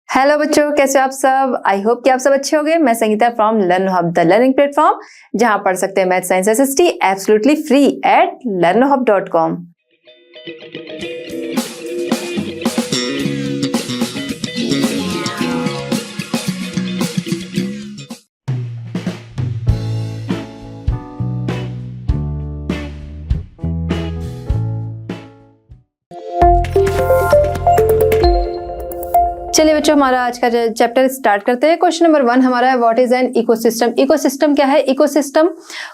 Hello बच्चों, कैसे हो आप सब। आई होप कि आप सब अच्छे होंगे। मैं Sangeeta from learn hub, the learning platform, जहां पढ़ सकते हैं math science SST absolutely free at learnerhub.com। चलिए बच्चों, हमारा आज का चैप्टर स्टार्ट करते हैं। क्वेश्चन नंबर 1 हमारा है, what is an ecosystem. Ecosystem क्या है? इकोसिस्टम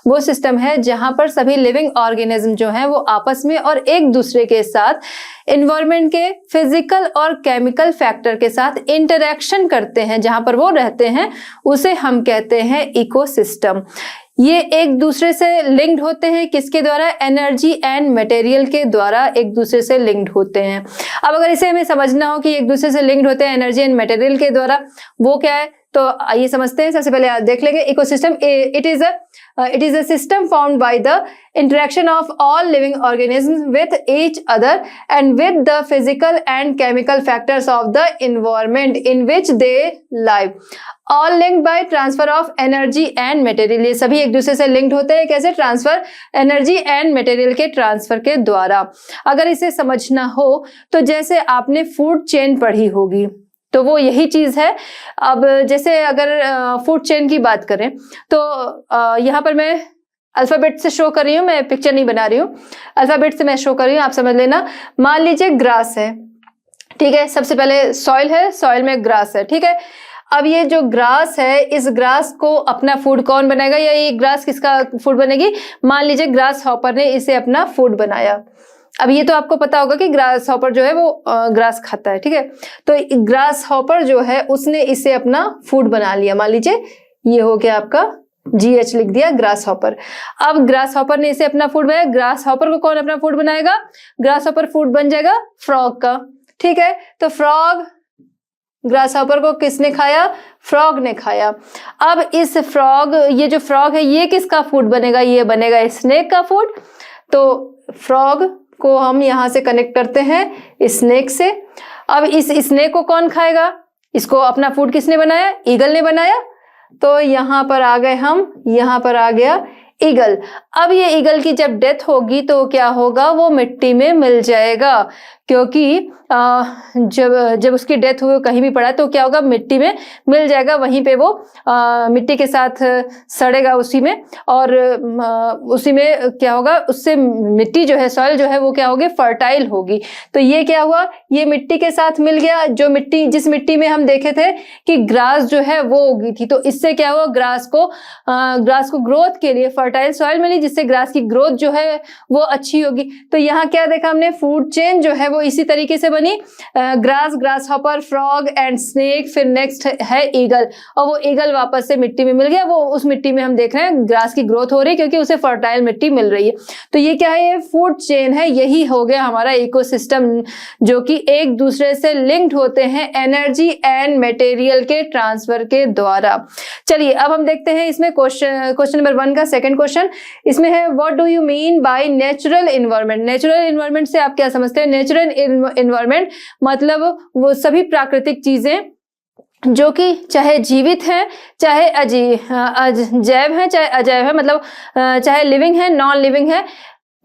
वो सिस्टम है जहां पर सभी लिविंग ऑर्गेनिज्म जो हैं वो आपस में और एक दूसरे के साथ एनवायरनमेंट के फिजिकल और केमिकल फैक्टर के साथ इंटरेक्शन करते हैं, जहां पर वो रहते हैं उसे हम कहते हैं इकोसिस्टम। ये एक दूसरे से लिंक्ड होते हैं, किसके द्वारा? एनर्जी एंड मटेरियल के द्वारा एक दूसरे से लिंक्ड होते हैं। अब अगर इसे हमें समझना हो कि एक दूसरे से लिंक्ड होते हैं एनर्जी एंड मटेरियल के द्वारा, वो क्या है तो आइए समझते हैं। सबसे पहले देख लेंगे ecosystem. It is a system formed by the interaction of all living organisms with each other and with the physical and chemical factors of the environment in which they live, all linked by transfer of energy and material। ये सभी एक दूसरे से linked होते हैं, कैसे? Transfer, energy and material के transfer के द्वारा। अगर इसे समझना हो तो जैसे आपने फूड चेन पढ़ी होगी तो वो यही चीज है। अब जैसे अगर फूड चेन की बात करें तो यहाँ पर मैं अल्फाबेट से शो कर रही हूँ, मैं पिक्चर नहीं बना रही हूँ, अल्फाबेट से मैं शो कर रही हूँ, आप समझ लेना। मान लीजिए ग्रास है, ठीक है। सबसे पहले सॉइल है, सॉइल में ग्रास है, ठीक है। अब ये जो ग्रास है, इस ग्रास को अपना फूड कौन बनाएगा, या ये ग्रास किसका फूड बनेगी? मान लीजिए ग्रास हॉपर ने इसे अपना फूड बनाया। अब ये तो आपको पता होगा कि ग्रास हॉपर जो है वो ग्रास खाता है, ठीक है। तो ग्रास हॉपर जो है उसने इसे अपना फूड बना लिया। मान लीजिए ये हो गया आपका GH लिख दिया, ग्रास हॉपर। अब ग्रास हॉपर ने इसे अपना फूड बनाया। ग्रास हॉपर को कौन अपना फूड बनाएगा? ग्रास हॉपर फूड बन जाएगा फ्रॉग का, ठीक है। तो फ्रॉग, ग्रास हॉपर को किसने खाया? फ्रॉग ने खाया। अब इस फ्रॉग, ये जो फ्रॉग है ये किसका फूड बनेगा? ये बनेगा स्नेक का फूड। तो फ्रॉग को हम यहां से कनेक्ट करते हैं स्नेक से। अब इस स्नेक को कौन खाएगा? इसको अपना फूड किसने बनाया? ईगल ने बनाया। तो यहां पर आ गए हम, यहां पर आ गया ईगल। अब ये ईगल की जब डेथ होगी तो क्या होगा? वो मिट्टी में मिल जाएगा, क्योंकि जब उसकी डेथ हुई कहीं भी पड़ा तो क्या होगा? मिट्टी में मिल जाएगा। वहीं पे वो मिट्टी के साथ सड़ेगा उसी में, और उसी में क्या होगा? उससे मिट्टी जो है, सॉइल जो है वो क्या होगी? फर्टाइल होगी। तो ये क्या हुआ? ये मिट्टी के साथ मिल गया। जो मिट्टी, जिस मिट्टी में हम देखे थे कि ग्रास जो है वो उगी थी, तो इससे क्या हुआ? ग्रास को ग्रोथ के लिए फर्टाइल सॉइल मिली, जिससे ग्रास की ग्रोथ जो है वो अच्छी होगी। तो यहाँ क्या देखा हमने? फूड चेन जो है वो इसी तरीके से बनी। Grass, grass hopper, frog and snake, फिर नेक्स्ट है ईगल, और वो ईगल वापस से मिट्टी में मिल गया। वो उस मिट्टी में हम देख रहे हैं ग्रास की ग्रोथ हो रही है, क्योंकि उसे फर्टाइल मिट्टी मिल रही है। तो ये क्या है? ये फूड चेन है। यही हो गया हमारा इकोसिस्टम, जो कि एक दूसरे से लिंक्ड होते हैं एनर्जी एंड मटेरियल के ट्रांसफर के द्वारा। चलिए अब हम देखते हैं इसमें क्वेश्चन नंबर 1 का सेकंड क्वेश्चन। इसमें है, what do you mean by natural environment. Natural environment से आप क्या समझते हैं? नेचुरल एनवायरनमेंट मतलब वो सभी प्राकृतिक चीजें जो कि चाहे जीवित है, चाहे जैव है, चाहे अजैव है, मतलब चाहे लिविंग है, नॉन लिविंग है।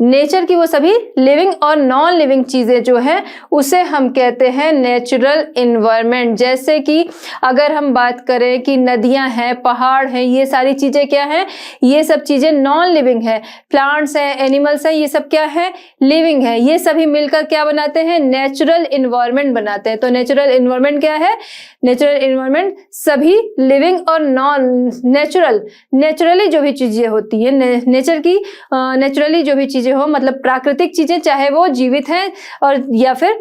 नेचर की वो सभी लिविंग और नॉन लिविंग चीजें जो है उसे हम कहते हैं नेचुरल एनवायरनमेंट। जैसे कि अगर हम बात करें कि नदियां हैं, पहाड़ हैं, ये सारी चीजें क्या हैं? ये सब चीजें नॉन लिविंग है। प्लांट्स हैं, एनिमल्स हैं, ये सब क्या है? लिविंग है। ये सभी मिलकर क्या बनाते हैं? नेचुरल एनवायरनमेंट बनाते हैं। तो नेचुरल एनवायरनमेंट क्या है? नेचुरल एनवायरनमेंट सभी लिविंग और नॉन नेचुरली जो भी चीजें होती है, नेचुरली जो भी चीजें हो, मतलब प्राकृतिक चीजें, चाहे वो जीवित हैं और या फिर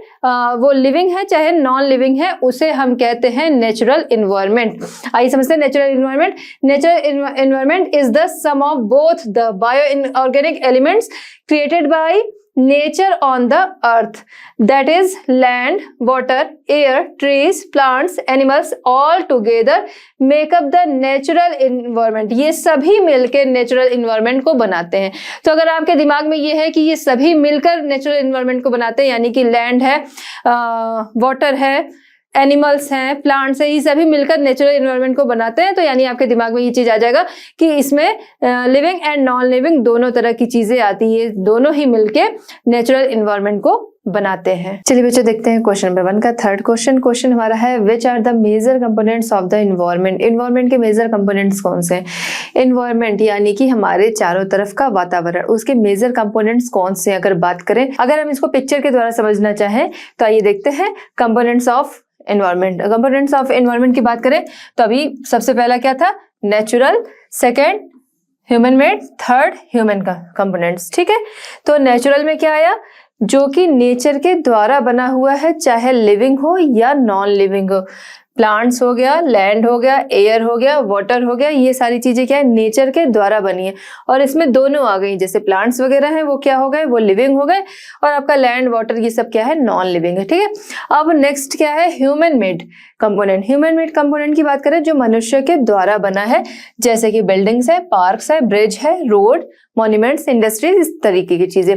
वो लिविंग है, चाहे नॉन लिविंग है, उसे हम कहते हैं नेचुरल एनवायरनमेंट। आइए समझते हैं natural environment. Natural environment is the sum of both the bio inorganic elements created by nature on the earth, that is land, water, air, trees, plants, animals, all together make up the natural environment। ये सभी मिलकर natural environment को बनाते हैं। तो अगर आपके दिमाग में ये है कि ये सभी मिलकर नेचुरल एनवायरनमेंट को बनाते हैं, यानी कि लैंड है, वाटर है, एनिमल्स हैं, प्लांट्स हैं, ये सभी मिलकर नेचुरल एनवायरनमेंट को बनाते हैं। तो यानी आपके दिमाग में ये चीज आ जाएगा कि इसमें लिविंग एंड नॉन लिविंग दोनों तरह की चीजें आती है, दोनों ही मिलके नेचुरल एनवायरनमेंट को बनाते हैं। चलिए बच्चों देखते हैं क्वेश्चन नंबर 1 का थर्ड क्वेश्चन हमारा है which are the major components of the environment. Environment के मेजर कंपोनेंट्स कौन से हैं? एनवायरनमेंट यानी कि हमारे चारों तरफ का वातावरण, उसके मेजर कंपोनेंट्स कौन से हैं? अगर बात करें, अगर हम इसको पिक्चर के द्वारा समझना चाहें तो आइए देखते हैं components of environment. Components of environment की बात करें तो अभी सबसे पहला क्या था? Natural, second human made, third human का कंपोनेंट्स। ठीक है, तो नेचुरल में क्या आया? जो कि नेचर के द्वारा बना हुआ है, चाहे लिविंग हो या नॉन लिविंग हो। प्लांट्स हो गया, लैंड हो गया, एयर हो गया, वाटर हो गया, ये सारी चीजें क्या है? नेचर के द्वारा बनी है। और इसमें दोनों आ गई, जैसे प्लांट्स वगैरह हैं वो क्या हो गए? वो लिविंग हो गए, और आपका लैंड, वाटर, ये सब क्या है? नॉन लिविंग है। ठीक है, अब नेक्स्ट क्या है? Human made component. Human made component की बात करें जो मनुष्य के द्वारा बना है, जैसे कि बिल्डिंग्स है, पार्क्स है, ब्रिज है, रोड, मॉन्यूमेंट्स, इंडस्ट्रीज, इस तरीके की चीजें।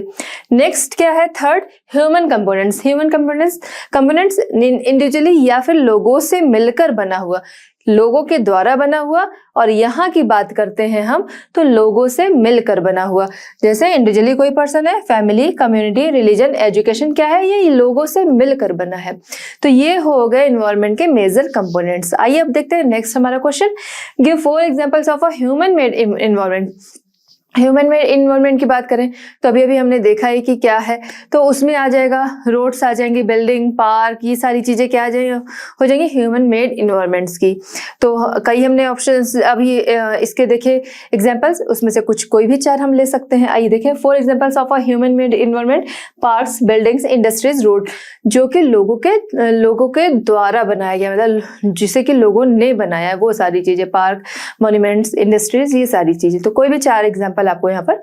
नेक्स्ट क्या है? Third human components. Human components individually या फिर लोगों से मिलकर बना हुआ, लोगों के द्वारा बना हुआ, और यहाँ की बात करते हैं हम तो लोगों से मिलकर बना हुआ। जैसे इंडिविजुअली कोई पर्सन है, फैमिली, कम्युनिटी, रिलीजन, एजुकेशन, क्या है? ये लोगों से मिलकर बना है। तो ये हो गए एनवायरनमेंट के मेजर कंपोनेंट्स। आइए अब देखते हैं नेक्स्ट हमारा question, give 4 examples of a human made environment. Human made environment की बात करें तो अभी हमने देखा है कि क्या है, तो उसमें आ जाएगा रोड्स आ जाएंगी, बिल्डिंग, पार्क, ये सारी चीजें क्या हो जाएंगी? ह्यूमन मेड इन्वायरमेंट्स की। तो कई हमने ऑप्शंस अभी इसके देखे एग्जांपल्स, उसमें से कुछ कोई भी 4 हम ले सकते हैं। आइए देखें 4 examples of a human made environment. Parks, buildings, industries, road, जो कि लोगों के द्वारा बनाया गया, मतलब जिसे कि लोगों ने बनाया है, वो सारी चीजें, पार्क, मॉन्यूमेंट्स, इंडस्ट्रीज, ये सारी चीजें। तो कोई भी 4 एग्जांपल आपको यहाँ पर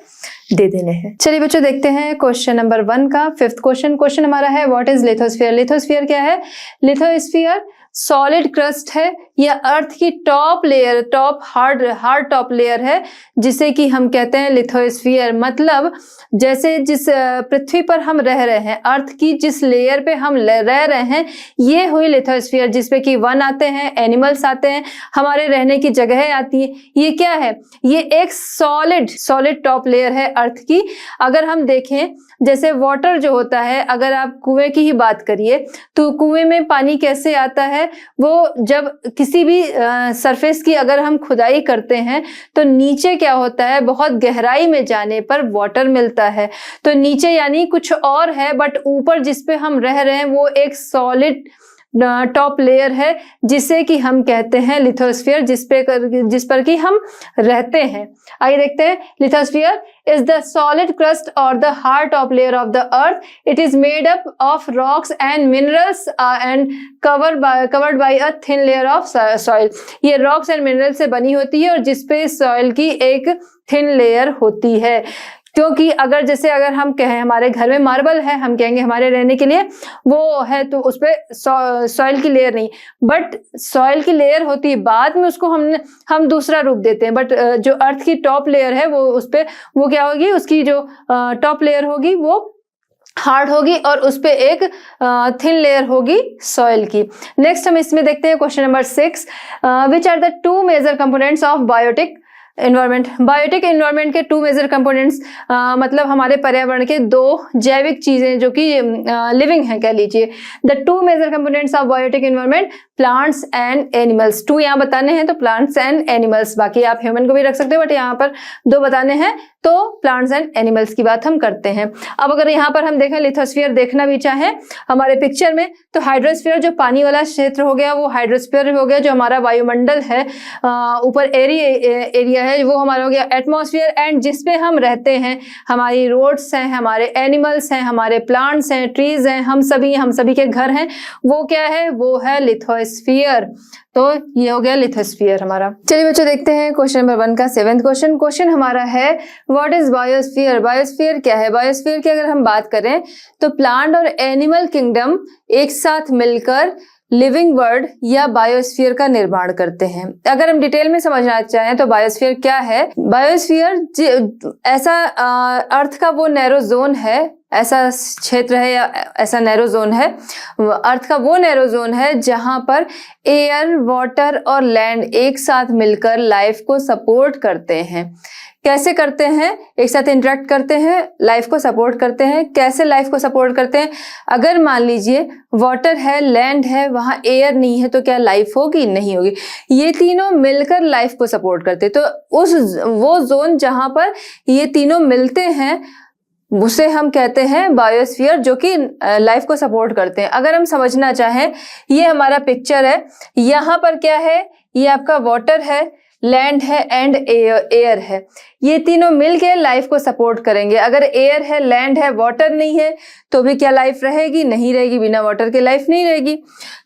दे देने हैं। चलिए बच्चों देखते हैं क्वेश्चन नंबर 1 का 5th क्वेश्चन हमारा है व्हाट इज लिथोस्फीयर। लिथोस्फीयर क्या है? लिथोस्फीयर सॉलिड क्रस्ट है या अर्थ की top layer, hard top layer है, जिसे कि हम कहते हैं लिथोस्फीयर। मतलब जैसे जिस पृथ्वी पर हम रह रहे हैं, अर्थ की जिस लेयर पे हम रह रहे हैं, ये हुई लिथोस्फीयर, जिसपे कि वन आते हैं, एनिमल्स आते हैं, हमारे रहने की जगह आती है। ये क्या है? ये एक सॉलिड टॉप लेयर है अर्थ की। अगर हम देखें जैसे वाटर जो होता है, अगर आप कुएं की ही बात करिए तो कुएं में पानी कैसे आता है? वो जब किसी भी सरफेस की अगर हम खुदाई करते हैं तो नीचे क्या होता है? बहुत गहराई में जाने पर वाटर मिलता है। तो नीचे यानी कुछ और है, बट ऊपर जिस पे हम रह रहे हैं वो एक सॉलिड टॉप लेयर है, जिसे कि हम कहते हैं लिथोस्फीयर, जिस पर कि हम रहते हैं। आइए देखते हैं। Lithosphere is the solid crust or the hard top layer of the earth. It is made up of rocks and minerals and covered by a thin layer of soil. ये rocks and minerals से बनी होती है और जिसपे soil की एक thin layer होती है। क्योंकि अगर हम कहें हमारे घर में मार्बल है, हम कहेंगे हमारे रहने के लिए वो है, तो उस पे सॉइल की लेयर नहीं, बट सॉइल की लेयर होती है, बाद में उसको हम दूसरा रूप देते हैं। बट जो अर्थ की टॉप लेयर है वो उस पे वो क्या होगी? उसकी जो टॉप लेयर होगी वो हार्ड होगी और उस पे एक थिन लेयर होगी सॉइल की। नेक्स्ट हम इसमें देखते हैं question number 6, which are the 2 major components of biotic environment. Biotic environment के 2 मेजर कंपोनेंट्स, मतलब हमारे पर्यावरण के 2 जैविक चीजें जो कि लिविंग हैं कह लीजिए। The 2 major components of biotic environment, plants and animals. 2 यहाँ बताने हैं तो प्लांट्स एंड एनिमल्स, बाकी आप ह्यूमन को भी रख सकते हो, बट यहाँ पर 2 बताने हैं तो प्लांट्स एंड एनिमल्स की बात हम करते हैं। अब अगर यहाँ पर हम देखें लिथोस्फीयर देखना भी चाहें हमारे पिक्चर में, तो हाइड्रोस्फीयर जो पानी वाला क्षेत्र हो गया वो हाइड्रोस्फीयर हो गया, जो हमारा वायुमंडल है, ऊपर एरिया है वो हमारा हो गया एटमॉस्फेयर, एंड जिसपे हम रहते हैं, हमारी रोड्स हैं, हमारे एनिमल्स हैं, हमारे प्लांट्स हैं, ट्रीज हैं, हम सभी के घर हैं, वो क्या है? वो है लिथोस्फीयर। तो ये हो गया लिथोस्फीयर हमारा। चलिए बच्चों देखते हैं क्वेश्चन नंबर 1 का 7th क्वेश्चन हमारा है व्हाट इज बायोस्फीयर। बायोस्फीयर क्या है? बायोस्फीयर की अगर हम बात करें तो प्लांट और एनिमल किंगडम एक साथ मिलकर लिविंग वर्ल्ड या बायोस्फीयर का निर्माण करते हैं। अगर हम डिटेल में समझना चाहें तो बायोस्फीयर क्या है? बायोस्फीयर ऐसा अर्थ का वो नैरो जोन है ऐसा क्षेत्र है या ऐसा नैरो जोन है, अर्थ का वो नैरो जोन है जहां पर एयर, वाटर और लैंड एक साथ मिलकर लाइफ को सपोर्ट करते हैं। कैसे करते हैं? एक साथ इंटरेक्ट करते हैं, लाइफ को सपोर्ट करते हैं। कैसे लाइफ को सपोर्ट करते हैं? अगर मान लीजिए वाटर है, लैंड है, वहां एयर नहीं है, तो क्या लाइफ होगी? नहीं होगी। ये तीनों मिलकर लाइफ को सपोर्ट करते हैं। तो वो जोन जहां पर ये तीनों मिलते हैं उसे हम कहते हैं बायोस्फीयर, जो कि लाइफ को सपोर्ट करते हैं। अगर हम समझना चाहें, ये हमारा पिक्चर है, यहाँ पर क्या है? ये आपका वाटर है, लैंड है एंड एयर है। ये तीनों मिलके लाइफ को सपोर्ट करेंगे। अगर एयर है, लैंड है, वाटर नहीं है, तो भी क्या लाइफ रहेगी? नहीं रहेगी। बिना वाटर के लाइफ नहीं रहेगी।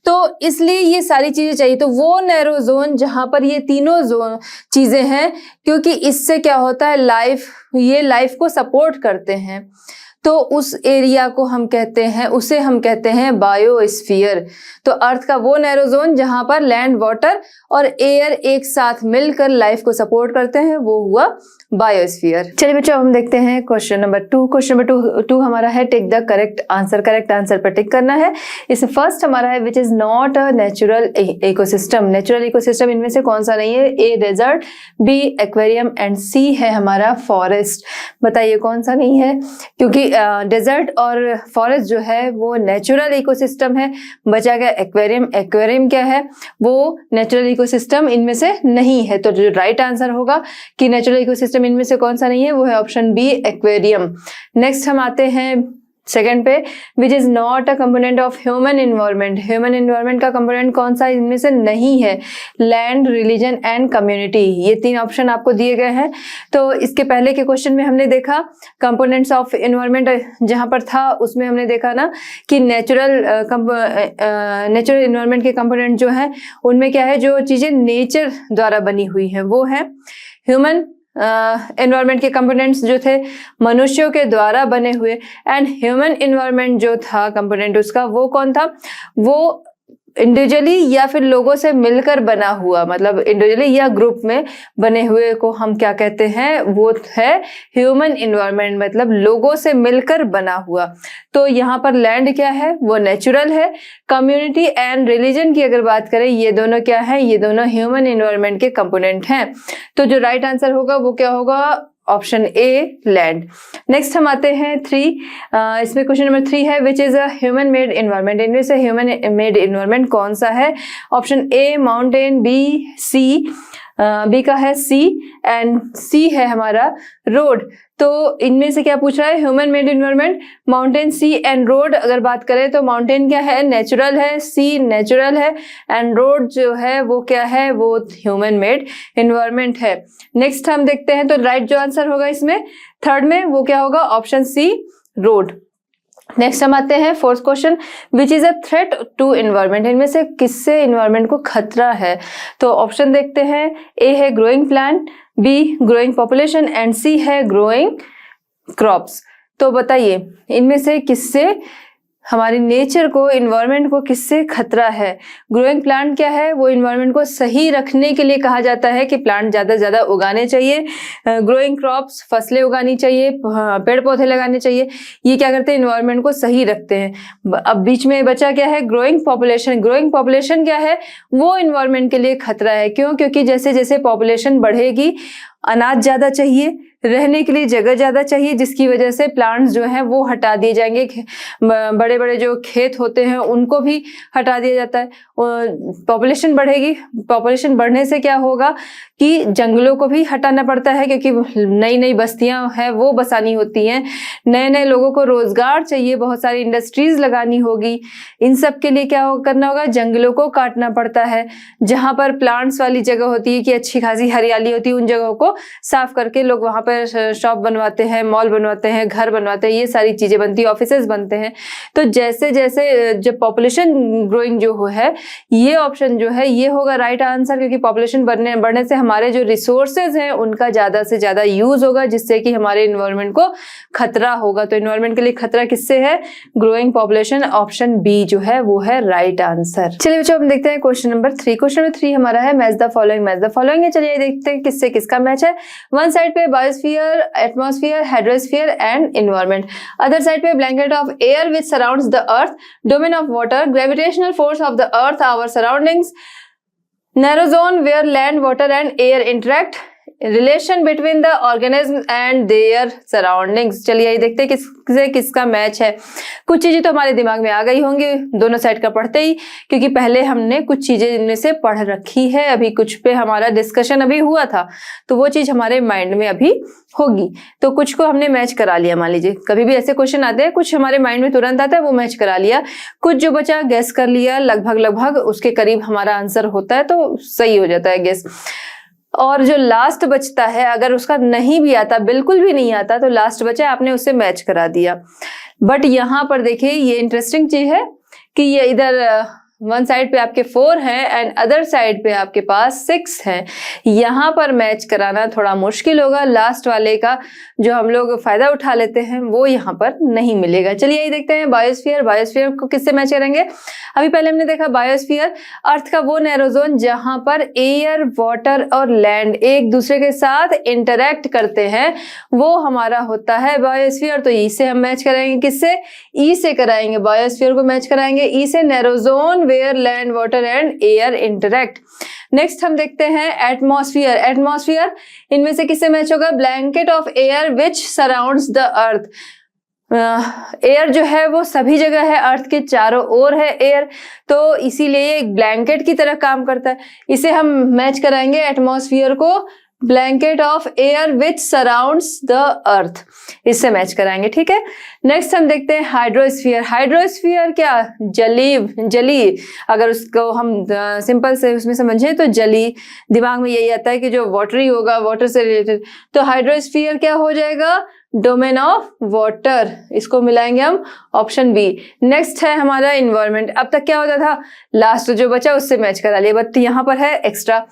तो इसलिए ये सारी चीजें चाहिए। तो वो नैरो जोन जहां पर ये तीनों जोन चीजें हैं, क्योंकि इससे क्या होता है, ये लाइफ को सपोर्ट करते हैं, तो उस एरिया को हम कहते हैं, उसे हम कहते हैं बायोस्फीयर। तो अर्थ का वो नैरो जोन जहां पर लैंड, वाटर और एयर एक साथ मिलकर लाइफ को सपोर्ट करते हैं, वो हुआ बायोस्फीयर। चलिए बच्चों, हम देखते हैं क्वेश्चन नंबर 2। क्वेश्चन नंबर 2 हमारा है tick the correct answer. Correct answer पर टिक करना है। इसमें फर्स्ट हमारा है which is not a natural ecosystem. Natural ecosystem इनमें से कौन सा नहीं है? A desert, B aquarium and C है हमारा फॉरेस्ट। बताइए कौन सा नहीं है? क्योंकि डेजर्ट और फॉरेस्ट जो है वो नेचुरल इकोसिस्टम है। बचा गया एक्वेरियम। एक्वेरियम क्या है? वो नेचुरल इकोसिस्टम इनमें से नहीं है। तो जो राइट आंसर होगा कि नेचुरल इकोसिस्टम इनमें से कौन सा नहीं है, वो है ऑप्शन बी एक्वेरियम। नेक्स्ट हम आते हैं सेकंड पे, विच is not a component of human environment. Human environment का कंपोनेंट कौन सा इनमें से नहीं है? Land, religion and community. ये 3 ऑप्शन आपको दिए गए हैं। तो इसके पहले के क्वेश्चन में हमने देखा कंपोनेंट्स ऑफ इन्वायरमेंट जहां पर था, उसमें हमने देखा ना कि नेचुरल इन्वायरमेंट के कंपोनेंट जो है उनमें क्या है, जो चीजें नेचर द्वारा बनी हुई है वो है। ह्यूमन एनवायरनमेंट के कंपोनेंट्स जो थे मनुष्यों के द्वारा बने हुए, एंड ह्यूमन एनवायरनमेंट जो था कंपोनेंट उसका, वो कौन था? वो इंडिविजुअली या फिर लोगों से मिलकर बना हुआ, मतलब इंडिविजुअली या ग्रुप में बने हुए को हम क्या कहते हैं? वो है ह्यूमन एनवायरनमेंट, मतलब लोगों से मिलकर बना हुआ। तो यहाँ पर लैंड क्या है? वो नेचुरल है। कम्युनिटी एंड रिलीजन की अगर बात करें, ये दोनों क्या है? ये दोनों ह्यूमन एनवायरनमेंट के कंपोनेंट हैं। तो जो राइट आंसर होगा वो क्या होगा? Option a land. नेक्स्ट हम आते हैं 3। इसमें क्वेश्चन नंबर 3 है which is a human made environment. इनमें से ह्यूमन मेड एनवायरनमेंट कौन सा है? Option A mountain, B sea, B का है सी एंड सी है हमारा रोड। तो इनमें से क्या पूछ रहा है? Human made environment, mountain, sea and road. अगर बात करें तो माउंटेन क्या है? नेचुरल है, सी नेचुरल है एंड रोड जो है वो क्या है? वो ह्यूमन मेड एनवायरनमेंट है। नेक्स्ट हम देखते हैं, तो राइट जो आंसर होगा इसमें थर्ड में वो क्या होगा? Option C road. नेक्स्ट हम आते हैं 4th question, which is a threat to environment. इनमें से किससे एनवायरनमेंट को खतरा है? तो ऑप्शन देखते हैं, ए है growing plant, B growing population and C है ग्रोइंग क्रॉप्स। तो बताइए इनमें से किससे हमारी नेचर को, इन्वायरमेंट को किससे खतरा है? ग्रोइंग प्लांट क्या है? वो इन्वायरमेंट को सही रखने के लिए कहा जाता है कि प्लांट ज्यादा से ज्यादा उगाने चाहिए। ग्रोइंग क्रॉप्स, फसलें उगानी चाहिए, पेड़ पौधे लगाने चाहिए। ये क्या करते हैं? इन्वायरमेंट को सही रखते हैं। अब बीच में बचा क्या है? Growing population. ग्रोइंग पॉपुलेशन क्या है? वो इन्वायरमेंट के लिए खतरा है। क्यों? क्योंकि जैसे जैसे पॉपुलेशन बढ़ेगी, अनाज ज्यादा चाहिए, रहने के लिए जगह ज्यादा चाहिए, जिसकी वजह से प्लांट्स जो हैं वो हटा दिए जाएंगे। बड़े बड़े जो खेत होते हैं उनको भी हटा दिया जाता है। पॉपुलेशन बढ़ेगी, पॉपुलेशन बढ़ने से क्या होगा कि जंगलों को भी हटाना पड़ता है, क्योंकि नई नई बस्तियां हैं वो बसानी होती हैं। नए नए लोगों को रोजगार चाहिए, बहुत सारी इंडस्ट्रीज लगानी होगी। इन सब के लिए क्या करना होगा? जंगलों को काटना पड़ता है। जहां पर प्लांट्स वाली जगह होती है कि अच्छी खासी हरियाली होती है, उन जगहों को साफ करके लोग वहां पर शॉप बनवाते हैं, मॉल बनवाते हैं, घर बनवाते हैं, ये सारी चीजें बनती है, ऑफिसेज बनते हैं। तो जैसे जैसे जब पॉपुलेशन ग्रोइंग जो है, ये ऑप्शन जो है ये होगा राइट आंसर, क्योंकि पॉपुलेशन बढ़ने से हमारे जो रिसोर्सेज हैं उनका ज्यादा से ज्यादा यूज होगा, जिससे कि हमारे इन्वायरमेंट को खतरा होगा। तो इन्वायरमेंट के लिए खतरा किससे है? Growing population. ऑप्शन बी जो है वो है राइट आंसर। चलिए बच्चों हम देखते हैं क्वेश्चन नंबर 3। क्वेश्चन नंबर 3 हमारा है match the following. Match the following है। चलिए देखते हैं किससे किसका मैच है। वन साइड पे biosphere biosphere, atmosphere, hydrosphere and environment. Other side पे blanket of air which surrounds the earth, domain of water, gravitational force of the earth, our surroundings, narrow zone where land, water and air interact, relation between the organism and their surroundings. चलिए ये देखते हैं किससे किसका match है। कुछ चीजें तो हमारे दिमाग में आ गई होंगी दोनों साइड का पढ़ते ही, क्योंकि पहले हमने कुछ चीजें इनमें से पढ़ रखी है, अभी कुछ पे हमारा डिस्कशन अभी हुआ था, तो वो चीज हमारे माइंड में अभी होगी। तो कुछ को हमने मैच करा लिया, मान लीजिए कभी भी ऐसे क्वेश्चन आते हैं, कुछ हमारे माइंड में तुरंत आता है वो मैच करा लिया, कुछ जो बचा गैस कर लिया, लगभग उसके करीब हमारा आंसर होता है तो सही हो जाता है गेस। और जो लास्ट बचता है, अगर उसका नहीं भी आता, बिल्कुल भी नहीं आता, तो लास्ट बचा आपने उससे मैच करा दिया। बट यहाँ पर देखिए ये इंटरेस्टिंग चीज है कि ये इधर वन साइड पे आपके 4 हैं एंड अदर साइड पे आपके पास 6 हैं। यहाँ पर मैच कराना थोड़ा मुश्किल होगा, लास्ट वाले का जो हम लोग फायदा उठा लेते हैं वो यहाँ पर नहीं मिलेगा। चलिए यही देखते हैं बायोस्फीयर। बायोस्फीयर को किससे मैच करेंगे? अभी पहले हमने देखा बायोस्फीयर अर्थ का वो नैरो जोन जहां पर एयर, वाटर और लैंड एक दूसरे के साथ इंटरैक्ट करते हैं, वो हमारा होता है बायोस्फीयर। तो ई से हम मैच कराएंगे, किससे? ई से कराएंगे, बायोस्फीयर को मैच कराएंगे ई से, narrow zone where land, water and air interact. Next हम देखते हैं एटमॉस्फेयर। एटमॉस्फेयर इनमें से किससे मैच होगा? Blanket of air which surrounds the earth. Air जो है वो सभी जगह है, अर्थ के चारों ओर है एयर, तो इसीलिए एक ब्लैंकेट की तरह काम करता है। इसे हम मैच कराएंगे एटमॉस्फेयर को blanket of air which surrounds the अर्थ, इससे मैच कराएंगे, ठीक है। नेक्स्ट हम देखते हैं हाइड्रोस्फीयर। हाइड्रोस्फीयर क्या? जली, अगर उसको हम सिंपल से उसमें समझें तो जली, दिमाग में यही आता है कि जो वाटरी होगा, वाटर से रिलेटेड, तो हाइड्रोस्फीयर क्या हो जाएगा? डोमेन ऑफ वाटर, इसको मिलाएंगे हम ऑप्शन बी। नेक्स्ट है हमारा इन्वायरमेंट। अब तक क्या होता था, लास्ट जो बचा उससे मैच करा लिया, बट यहाँ पर है एक्स्ट्रा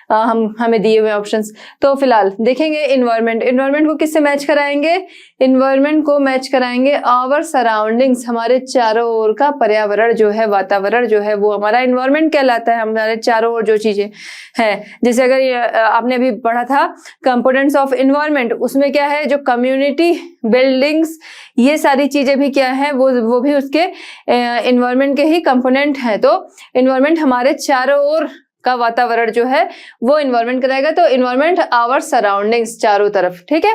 हमें दिए हुए ऑप्शंस। तो फिलहाल देखेंगे इन्वायरमेंट। इन्वायरमेंट को किससे मैच कराएंगे? इन्वायरमेंट को मैच कराएंगे आवर सराउंडिंग्स, हमारे चारों ओर का पर्यावरण जो है, वातावरण जो है, वो हमारा इन्वायरमेंट कहलाता है। हमारे चारों ओर जो चीजें हैं, जैसे अगर आपने अभी पढ़ा था कंपोनेंट्स ऑफ इन्वायरमेंट, उसमें क्या है, जो कम्युनिटी, बिल्डिंग्स, ये सारी चीजें भी क्या है, वो भी उसके इन्वायरमेंट के ही कंपोनेंट हैं। तो इन्वायरमेंट हमारे चारों ओर का वातावरण जो है वो इन्वायरमेंट कराएगा। तो इन्वायरमेंट आवर सराउंडिंग्स, चारों तरफ, ठीक है।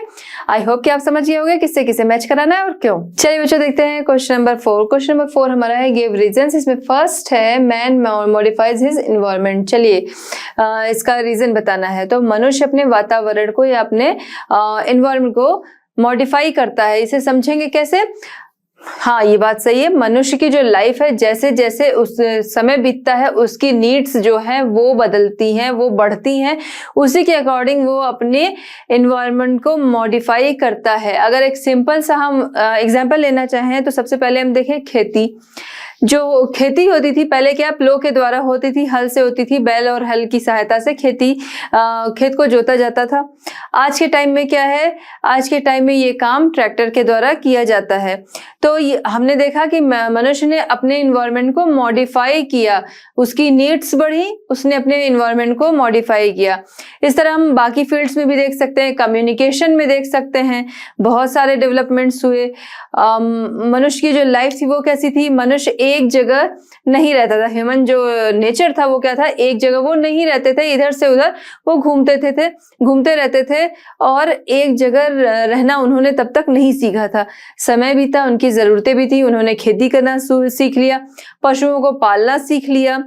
आई होप कि आप समझ गए होंगे किससे किसे मैच कराना है और क्यों। चलिए बच्चों देखते हैं क्वेश्चन नंबर 4। क्वेश्चन नंबर 4 हमारा है गिव रीजंस। इसमें फर्स्ट है मैन मॉडिफाइज हिज इन्वायरमेंट। चलिए इसका रीजन बताना है। तो मनुष्य अपने वातावरण को या अपने इन्वायरमेंट को मॉडिफाई करता है। इसे समझेंगे कैसे? हाँ, ये बात सही है। मनुष्य की जो लाइफ है, जैसे जैसे उस समय बीतता है, उसकी नीड्स जो है वो बदलती हैं, वो बढ़ती हैं, उसी के अकॉर्डिंग वो अपने एनवायरनमेंट को मॉडिफाई करता है। अगर एक सिंपल सा हम एग्जांपल लेना चाहें तो सबसे पहले हम देखें खेती। जो खेती होती थी पहले क्या, प्लो के द्वारा होती थी, हल से होती थी, बैल और हल की सहायता से खेत को जोता जाता था। आज के टाइम में क्या है, आज के टाइम में ये काम ट्रैक्टर के द्वारा किया जाता है। तो हमने देखा कि मनुष्य ने अपने इन्वायरमेंट को मॉडिफाई किया, उसकी नीड्स बढ़ी, उसने अपने इन्वायरमेंट को मॉडिफाई किया। इस तरह हम बाकी फील्ड्स में भी देख सकते हैं, कम्युनिकेशन में देख सकते हैं, बहुत सारे डेवलपमेंट्स हुए। मनुष्य की जो लाइफ थी वो कैसी थी, मनुष्य एक जगह नहीं रहता था। ह्यूमन जो नेचर था वो क्या था, एक जगह वो नहीं रहते थे, इधर से उधर वो घूमते रहते थे और एक जगह रहना उन्होंने तब तक नहीं सीखा था। समय भी था, उनकी जरूरतें भी थी, उन्होंने खेती करना सीख लिया, पशुओं को पालना सीख लिया,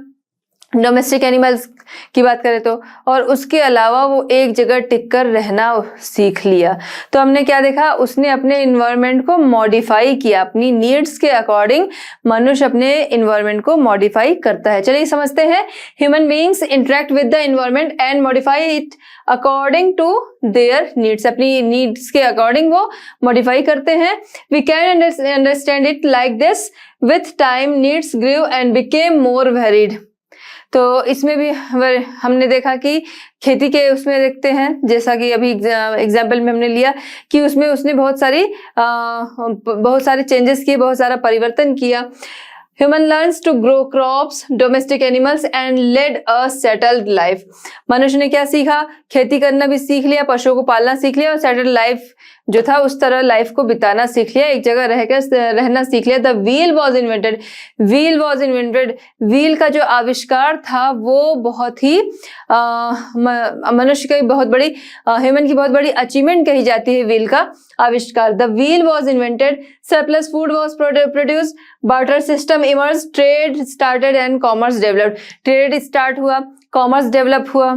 डोमेस्टिक एनिमल्स की बात करें तो, और उसके अलावा वो एक जगह टिककर रहना सीख लिया। तो हमने क्या देखा, उसने अपने इन्वायरमेंट को मॉडिफाई किया, अपनी नीड्स के अकॉर्डिंग मनुष्य अपने इन्वायरमेंट को मॉडिफाई करता है। चलिए समझते हैं। Human beings interact with the environment and modify it according to their needs. अपनी नीड्स के अकॉर्डिंग वो मॉडिफाई करते हैं। We can understand it like this, with time needs grew and became more varied. तो इसमें भी हमने देखा कि खेती के उसमें देखते हैं, जैसा कि अभी एग्जाम्पल में हमने लिया कि उसमें उसने बहुत सारे चेंजेस किए, बहुत सारा परिवर्तन किया। Human learns to grow crops, domestic animals and led a settled life. मनुष्य ने क्या सीखा? खेती करना भी सीख लिया, पशुओं को पालना सीख लिया और सेटल्ड लाइफ जो था उस तरह लाइफ को बिताना सीख लिया, एक जगह रहकर रहना सीख लिया। The wheel was invented, wheel was invented, wheel का जो आविष्कार था वो बहुत ही मनुष्य की बहुत बड़ी, ह्यूमन की बहुत बड़ी अचीवमेंट कही जाती है व्हील का आविष्कार। The wheel was invented, surplus food was produced, barter system emerge, trade started and commerce developed. Trade start हुआ, कॉमर्स डेवलप हुआ।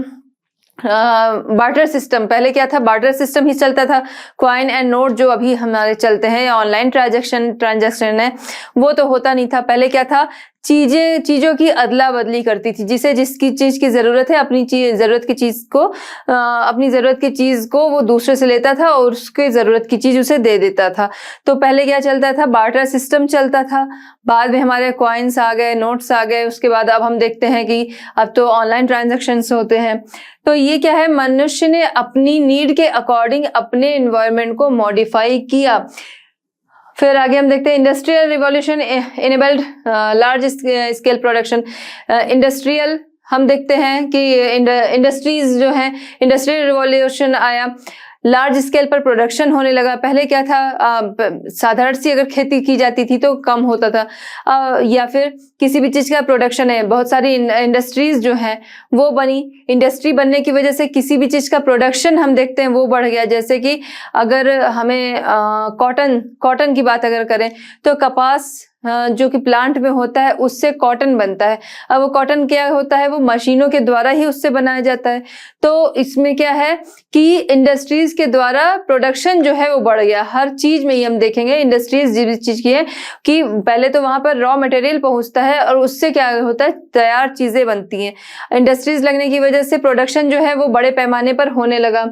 बार्टर सिस्टम, पहले क्या था? बार्टर सिस्टम ही चलता था। कॉइन एंड नोट जो अभी हमारे चलते हैं, ऑनलाइन ट्रांजैक्शन है, वो तो होता नहीं था। पहले क्या था? चीजों की अदला बदली करती थी, जिसे जिसकी चीज की जरूरत है अपनी जरूरत की चीज को अपनी जरूरत की चीज को वो दूसरे से लेता था और उसके जरूरत की चीज उसे दे देता था। तो पहले क्या चलता था? बार्टर सिस्टम चलता था। बाद में हमारे कॉइन्स आ गए, नोट्स आ गए, उसके बाद अब हम देखते हैं कि अब तो ऑनलाइन ट्रांजैक्शंस होते हैं। तो ये क्या है? मनुष्य ने अपनी नीड के अकॉर्डिंग अपने एनवायरनमेंट को मॉडिफाई किया। फिर आगे हम देखते हैं industrial revolution enabled large scale production. Industrial हम देखते हैं कि इंडस्ट्रीज जो है, इंडस्ट्रियल रिवॉल्यूशन आया, लार्ज स्केल पर प्रोडक्शन होने लगा। पहले क्या था? साधारण सी अगर खेती की जाती थी तो कम होता था, या फिर किसी भी चीज का प्रोडक्शन है, बहुत सारी इंडस्ट्रीज जो हैं वो बनी। इंडस्ट्री बनने की वजह से किसी भी चीज का प्रोडक्शन हम देखते हैं वो बढ़ गया। जैसे कि अगर हमें कॉटन की बात अगर करें तो कपास जो कि प्लांट में होता है उससे कॉटन बनता है। अब वो कॉटन क्या होता है? वो मशीनों के द्वारा ही उससे बनाया जाता है। तो इसमें क्या है कि इंडस्ट्रीज के द्वारा प्रोडक्शन जो है वो बढ़ गया। हर चीज में ही हम देखेंगे इंडस्ट्रीज जिस चीज की है कि पहले तो वहां पर रॉ मटेरियल पहुंचता है और उससे क्या होता है? तैयार चीजें बनती हैं। इंडस्ट्रीज लगने की वजह से प्रोडक्शन जो है वो बड़े पैमाने पर होने लगा।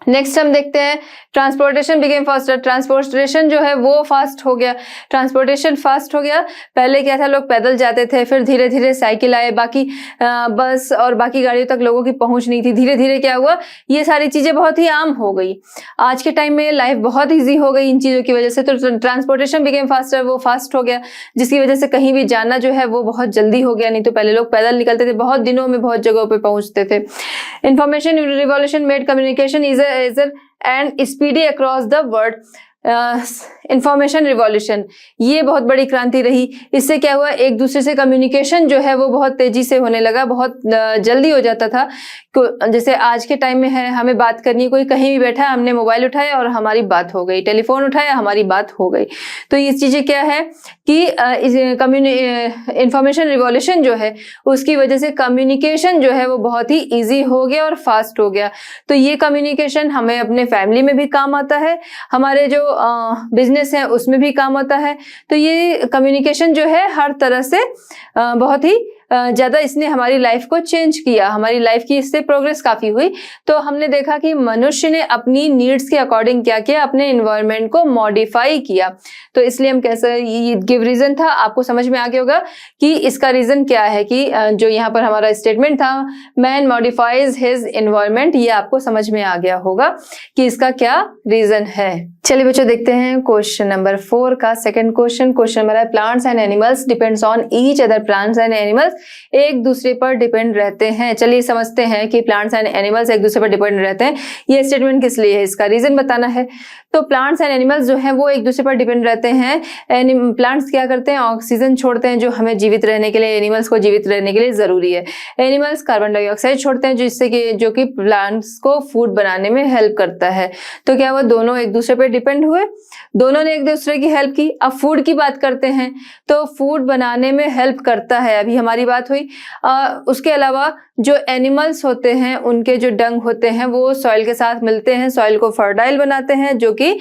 नेक्स्ट हम देखते हैं ट्रांसपोर्टेशन बिकेम फास्टर। ट्रांसपोर्टेशन जो है वो फास्ट हो गया, ट्रांसपोर्टेशन फास्ट हो गया। पहले क्या था? लोग पैदल जाते थे, फिर धीरे धीरे साइकिल आए, बाकी बस और बाकी गाड़ियों तक लोगों की पहुंच नहीं थी। धीरे धीरे क्या हुआ? ये सारी चीजें बहुत ही आम हो गई। आज के टाइम में लाइफ बहुत ईजी हो गई इन चीजों की वजह से। तो ट्रांसपोर्टेशन बिकेम फास्टर, वो फास्ट हो गया, जिसकी वजह से कहीं भी जाना जो है वो बहुत जल्दी हो गया। नहीं तो पहले लोग पैदल निकलते थे, बहुत दिनों में बहुत जगहों पे पहुंचते थे। Information revolution made communication easier and speedy across the world। Information revolution ये बहुत बड़ी क्रांति रही। इससे क्या हुआ? एक दूसरे से कम्युनिकेशन जो है वो बहुत तेजी से होने लगा, बहुत जल्दी हो जाता था। जैसे आज के टाइम में है, हमें बात करनी है, कोई कहीं भी बैठा है, हमने मोबाइल उठाया और हमारी बात हो गई, टेलीफोन उठाया हमारी बात हो गई। तो ये चीजें क्या है कि इंफॉर्मेशन रिवॉल्यूशन जो है उसकी वजह से कम्युनिकेशन जो है वो बहुत ही ईजी हो गया और फास्ट हो गया। तो ये कम्युनिकेशन हमें अपने फैमिली में भी काम आता है, हमारे जो बिजनेस है उसमें भी काम आता है। तो ये कम्युनिकेशन जो है हर तरह से बहुत ही ज्यादा इसने हमारी लाइफ को चेंज किया, हमारी लाइफ की इससे प्रोग्रेस काफी हुई। तो हमने देखा कि मनुष्य ने अपनी नीड्स के अकॉर्डिंग क्या किया? अपने एनवायरनमेंट को मॉडिफाई किया। तो इसलिए हम कैसे, ये गिव रीजन था, आपको समझ में आ गया होगा कि इसका रीजन क्या है। कि जो यहाँ पर हमारा स्टेटमेंट था, मैन मॉडिफाइज हिज एनवायरनमेंट, ये आपको समझ में आ गया होगा कि इसका क्या रीजन है। चलिए बच्चों देखते हैं क्वेश्चन नंबर 4 का सेकंड क्वेश्चन। क्वेश्चन नंबर है plants and animals depends on each other. Plants and animals एक दूसरे पर डिपेंड रहते हैं। चलिए समझते हैं कि प्लांट्स एंड एनिमल्स एक दूसरे पर डिपेंड रहते हैं। ये स्टेटमेंट किस लिए है, इसका रीजन बताना है। तो प्लांट्स एंड एनिमल्स जो है वो एक दूसरे पर डिपेंड रहते हैं। प्लांट्स क्या करते हैं? ऑक्सीजन छोड़ते हैं जो हमें जीवित रहने के लिए, एनिमल्स को जीवित रहने के लिए जरूरी है। एनिमल्स कार्बन डाइऑक्साइड छोड़ते हैं जिससे कि जो कि प्लांट्स को फूड बनाने में हेल्प करता है। तो क्या वो दोनों एक दूसरे पर डिपेंड हुए, दोनों ने एक दूसरे की हेल्प की। अब फूड की बात करते हैं तो फूड बनाने में हेल्प करता है, अभी हमारी बात हुई। उसके अलावा जो एनिमल्स होते हैं उनके जो डंग होते हैं वो सॉइल के साथ मिलते हैं, सॉइल को फर्टाइल बनाते हैं, जो कि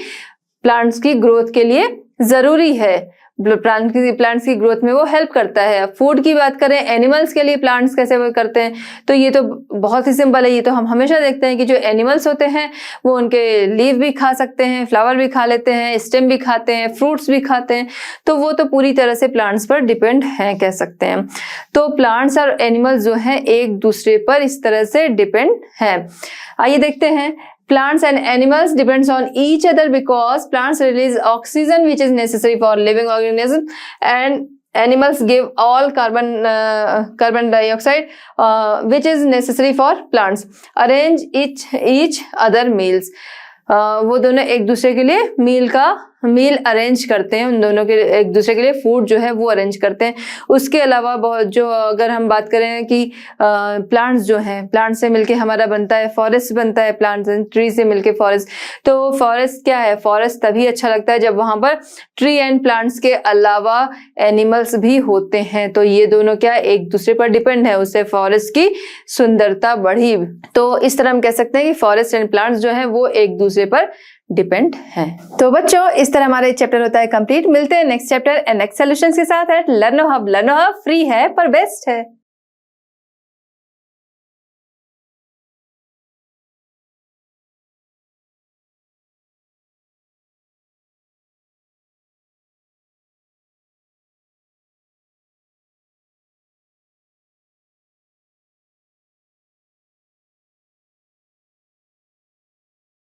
प्लांट्स की ग्रोथ के लिए जरूरी है। प्लांट्स की ग्रोथ में वो हेल्प करता है। फूड की बात करें एनिमल्स के लिए, प्लांट्स कैसे वो करते हैं, तो ये तो बहुत ही सिंपल है। ये तो हम हमेशा देखते हैं कि जो एनिमल्स होते हैं वो उनके लीव भी खा सकते हैं, फ्लावर भी खा लेते हैं, स्टेम भी खाते हैं, फ्रूट्स भी खाते हैं। तो वो तो पूरी तरह से प्लांट्स पर डिपेंड हैं, कह सकते हैं। तो प्लांट्स और एनिमल्स जो हैं एक दूसरे पर इस तरह से डिपेंड हैं। आइए देखते हैं। Plants and animals depends on each other because plants release oxygen which is necessary for living organism and animals give all carbon dioxide which is necessary for plants. Arrange each other meals. वो दोनों एक दूसरे के लिए मील arrange करते हैं, उन दोनों के एक दूसरे के लिए फूड जो है वो अरेंज करते हैं। उसके अलावा बहुत जो अगर हम बात करें कि प्लांट्स जो हैं, प्लांट से मिलके हमारा बनता है फॉरेस्ट, बनता है प्लांट्स एंड ट्री से मिलके फॉरेस्ट। तो फॉरेस्ट क्या है, फॉरेस्ट तभी अच्छा लगता है जब वहां पर ट्री एंड प्लांट्स के अलावा एनिमल्स भी होते हैं। तो ये दोनों क्या एक दूसरे पर डिपेंड है, उससे फॉरेस्ट की सुंदरता बढ़ी। तो इस तरह हम कह सकते हैं कि फॉरेस्ट एंड प्लांट्स जो है वो एक दूसरे पर डिपेंड है। तो बच्चों इस तरह हमारा चैप्टर होता है कंप्लीट। मिलते हैं next chapter and next solutions के साथ। लर्नो हब फ्री है पर बेस्ट है।